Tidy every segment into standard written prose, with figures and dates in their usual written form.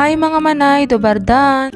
Hi mga manay, Dobardan!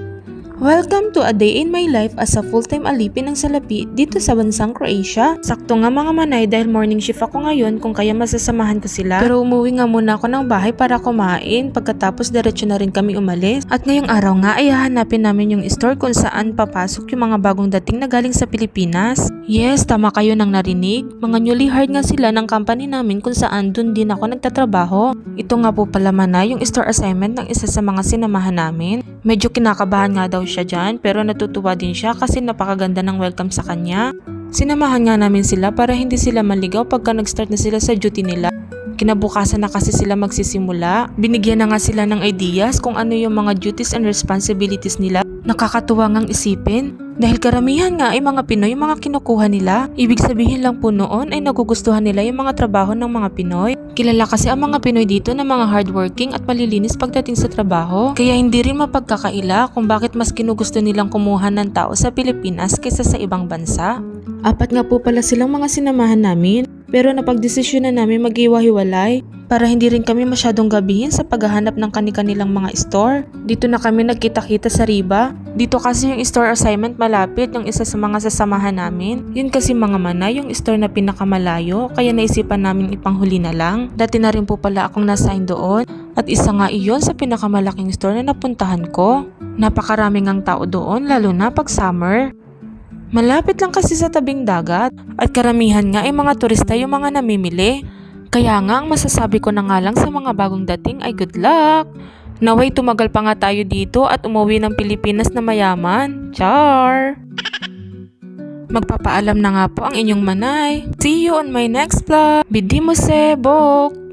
Welcome to a day in my life as a full-time alipin ng salapi dito sa bansang Croatia. Sakto nga mga manay dahil morning shift ako ngayon kung kaya masasamahan ko sila. Pero umuwi nga muna ako ng bahay para kumain pagkatapos diretso na rin kami umalis. At ngayong araw nga ay hahanapin namin yung store kung saan papasok yung mga bagong dating na galing sa Pilipinas. Yes, tama kayo nang narinig. Mga newly hired nga sila ng company namin kung saan dun din ako nagtatrabaho. Ito nga po pala manay yung store assignment ng isa sa mga sinamahan namin. Medyo kinakabahan nga daw siya dyan pero natutuwa din siya kasi napakaganda ng welcome sa kanya. Sinamahan nga namin sila para hindi sila maligaw pagka nag-start na sila sa duty nila. Kinabukasan na kasi sila magsisimula. Binigyan na nga sila ng ideas kung ano yung mga duties and responsibilities nila. Nakakatuwa ngang isipin. Dahil karamihan nga ay mga Pinoy yung mga kinukuha nila. Ibig sabihin lang po noon ay nagugustuhan nila yung mga trabaho ng mga Pinoy. Kilala kasi ang mga Pinoy dito na mga hardworking at malilinis pagdating sa trabaho. Kaya hindi rin mapagkakaila kung bakit mas kinugusto nilang kumuha ng tao sa Pilipinas kaysa sa ibang bansa. Apat nga po pala silang mga sinamahan namin. Pero napagdesisyon na namin mag-iwa-hiwalay para hindi rin kami masyadong gabihin sa paghahanap ng kani-kanilang mga store. Dito na kami nagkita-kita sa Riba. Dito kasi yung store assignment malapit yung isa sa mga sasamahan namin. Yun kasi mga manay yung store na pinakamalayo kaya naisipan namin ipanghuli na lang. Dati na rin po pala akong na-assign doon at isa nga iyon sa pinakamalaking store na napuntahan ko. Napakaraming ang tao doon lalo na pag summer. Malapit lang kasi sa tabing dagat at karamihan nga ay mga turista yung mga namimili. Kaya nga ang masasabi ko na nga lang sa mga bagong dating ay good luck. Naway tumagal pa nga tayo dito at umuwi ng Pilipinas na mayaman. Char! Magpapaalam na nga po ang inyong manay. See you on my next vlog. Bidimose, bok!